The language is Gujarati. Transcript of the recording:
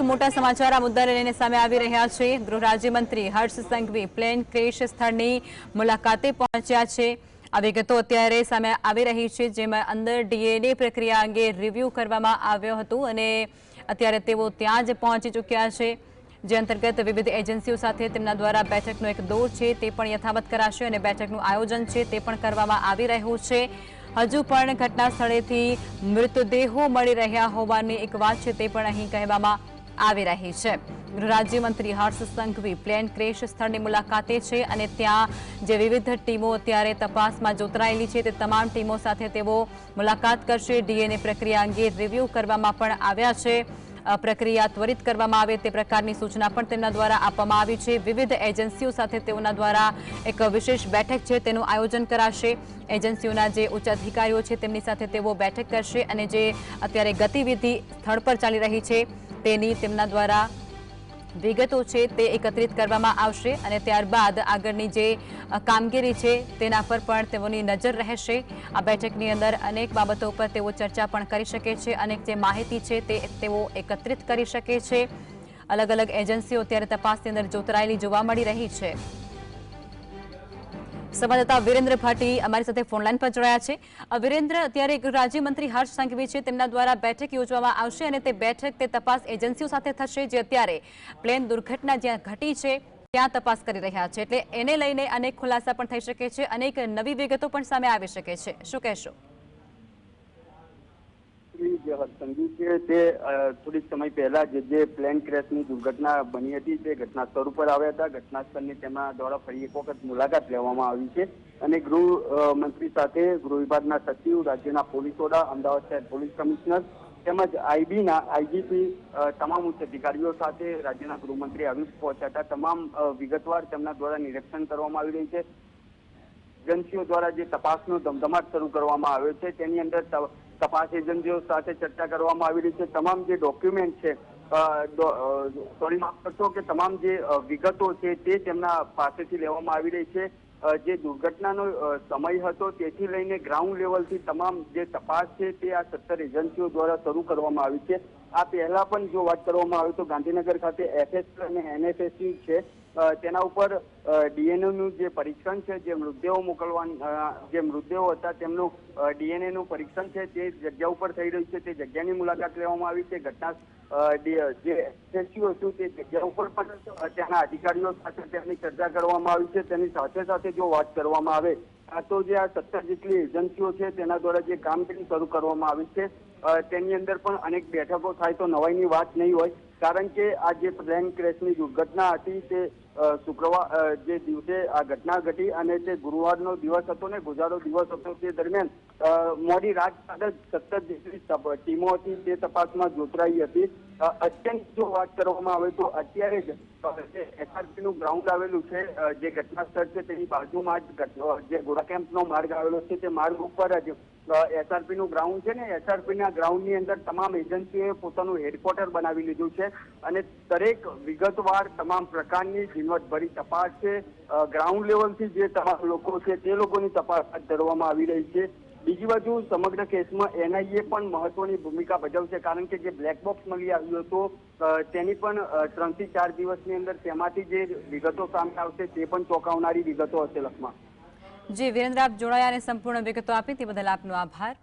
મોટા સમાચાર આ મુદ્દાને લઈને સામે આવી રહ્યા છે। ગૃહ રાજ્યમંત્રી હર્ષ સંઘવી પ્લેન ક્રેશ સ્થળની મુલાકાતે પહોંચ્યા છે। આ વિગતો અત્યારે સામે આવી રહી છે, જેમાં અંદર ડીએનએ પ્રક્રિયા અંગે રિવ્યુ કરવામાં આવ્યો હતો અને અત્યારે તેઓ ત્યાં જ પહોંચી ચૂક્યા છે, જે અંતર્ગત વિવિધ એજન્સીઓ સાથે તેમના દ્વારા બેઠકનો એક દોર છે તે પણ યથાવત કરાશે અને બેઠકનું આયોજન છે તે પણ કરવામાં આવી રહ્યું છે। હજુ પણ ઘટના સ્થળેથી મૃતદેહો મળી રહ્યા હોવાની એક વાત છે તે પણ અહીં કહેવામાં આવી રહી છે। ગૃહ રાજ્યમંત્રી હર્ષ સંઘવી પ્લેન ક્રેશ સ્થળની મુલાકાતે છે અને ત્યાં જે વિવિધ ટીમો અત્યારે તપાસમાં જોતરાયેલી છે તે તમામ ટીમો સાથે તેઓ મુલાકાત કરશે। ડીએનએ પ્રક્રિયા અંગે રિવ્યુ કરવામાં પણ આવ્યા છે। પ્રક્રિયા ત્વરિત કરવામાં આવે તે પ્રકારની સૂચના પણ તેમના દ્વારા આપવામાં આવી છે। વિવિધ એજન્સીઓ સાથે તેઓના દ્વારા એક વિશેષ બેઠક છે તેનું આયોજન કરાશે। એજન્સીઓના જે ઉચ્ચ અધિકારીઓ છે તેમની સાથે તેઓ બેઠક કરશે અને જે અત્યારે ગતિવિધિ સ્થળ પર ચાલી રહી છે તેની તેમના દ્વારા વિગતો છે તે એકત્રિત કરવામાં આવશે અને ત્યારબાદ આગળની જે કામગીરી છે તેના પર પણ તેઓની નજર રહેશે। આ બેઠકની અંદર અનેક બાબતો પર તેઓ ચર્ચા પણ કરી શકે છે, અનેક જે માહિતી છે તે તેઓ એકત્રિત કરી શકે છે। અલગ અલગ એજન્સીઓ અત્યારે તપાસની અંદર જોતરાયેલી જોવા મળી રહી છે। સંવાદદાતા વિરેન્દ્ર ભાટી અમારી સાથે ફોનલાઈન પર જોડાયા છે। વિરેન્દ્ર, અત્યારે ગૃહ રાજ્યમંત્રી હર્ષ સંઘવી છે તેમના દ્વારા બેઠક યોજવામાં આવશે અને તે બેઠક તે તપાસ એજન્સીઓ સાથે થશે જે અત્યારે પ્લેન દુર્ઘટના જ્યાં ઘટી છે ત્યાં તપાસ કરી રહ્યા છે, એટલે એને લઈને અનેક ખુલાસા પણ થઈ શકે છે, અનેક નવી વિગતો પણ સામે આવી શકે છે। શું કહેશો? જે હર્ષસંઘવી છે તે થોડીક સમય પહેલા જે પ્લેન ક્રેશની દુર્ઘટના બની હતી તે ઘટના સ્થળ ઉપર આવ્યા હતા। ઘટના સ્થળની તેમના દ્વારા ફરી એક વખત મુલાકાત લેવામાં આવી છે અને ગૃહ મંત્રી સાથે ગૃહ વિભાગના સચિવ, રાજ્યના પોલીસ વડા, અમદાવાદ શહેર પોલીસ કમિશનર તેમજ આઈજીપી તમામ ઉચ્ચ અધિકારીઓ સાથે રાજ્યના ગૃહમંત્રી આવી પહોંચ્યા હતા। તમામ વિગતવાર તેમના દ્વારા નિરીક્ષણ કરવામાં આવી રહી છે। એજન્સીઓ દ્વારા જે તપાસનો ધમધમાટ શરૂ કરવામાં આવ્યો છે તેની અંદર તપાસ એજન્સીઓ સાથે ચર્ચા કરવામાં આવી રહી છે। તમામ જે ડોક્યુમેન્ટ છે, સોરી માફ કરશો કે તમામ જે વિગતો છે તે તેમના પાસેથી લેવામાં આવી રહી છે। જે દુર્ઘટનાનો સમય હતો તેથી લઈને ગ્રાઉન્ડ લેવલથી તમામ જે તપાસ છે તે આ 17 એજન્સીઓ દ્વારા શરૂ કરવામાં આવી છે। આ પહેલા પણ જો વાત કરવામાં આવે તો ગાંધીનગર ખાતે એફએસ અને એનએફએસસી છે તેના ઉપર ડીએનએનું જે પરીક્ષણ છે, જે મૃતદેહો હતા તેમનું ડીએનએનું પરીક્ષણ છે તે જગ્યા ઉપર થઈ રહ્યું છે। તે જગ્યાની મુલાકાત લેવામાં આવી છે। ઘટના જે એજન્સીઓ હતું તે જગ્યા ઉપર પણ ત્યાંના અધિકારીઓ સાથે તેમની ચર્ચા કરવામાં આવી છે। તેની સાથે સાથે જો વાત કરવામાં આવે તો જે આ 17 જેટલી એજન્સીઓ છે તેના દ્વારા જે કામગીરી શરૂ કરવામાં આવી છે તેની અંદર પણ અનેક બેઠકો થાય તો નવાઈની વાત નહીં હોય, કારણ કે આ જે પ્લેન ક્રેશની દુર્ઘટના હતી તે શુક્રવાર જે દિવસે આ ઘટના ઘટી અને તે ગુરુવારનો દિવસ હતો ને ગુજારો દિવસ હતો, તે દરમિયાન મોડી રાત બાદ જ 17 જેટલી ટીમો હતી તે તપાસમાં જોતરાઈ હતી। અત્યંત જો વાત કરવામાં આવે તો અત્યારે જ એસઆરપી નું ગ્રાઉન્ડ આવેલું છે, જે ઘટના સ્થળ છે તેની બાજુમાં જ જે ઘોડા કેમ્પનો માર્ગ આવેલો છે તે માર્ગ ઉપર જ એસઆરપી નું ગ્રાઉન્ડ છે ને એસઆરપી ના ગ્રાઉન્ડ ની અંદર તમામ એજન્સીઓએ પોતાનું હેડક્વાર્ટર બનાવી લીધું છે અને દરેક વિગતવાર તમામ પ્રકારની ઝીણવટભરી તપાસ છે। ગ્રાઉન્ડ લેવલથી જે તમામ લોકો છે તે લોકોની તપાસ હાથ ધરવામાં આવી રહી છે। બીજી બાજુ સમગ્ર કેસમાં એનઆઈએ પણ મહત્વની ભૂમિકા ભજવશે, કારણ કે જે બ્લેક બોક્સ મળી આવ્યું હતું તેની પણ 3 થી 4 દિવસની અંદર તેમાંથી જે વિગતો સામે આવશે તે પણ ચોંકાવનારી વિગતો હશે। લખમાં જી વિરેન્દ્ર, આપ જોડાયા અને સંપૂર્ણ વિગતો આપી તે બદલ આપનો આભાર।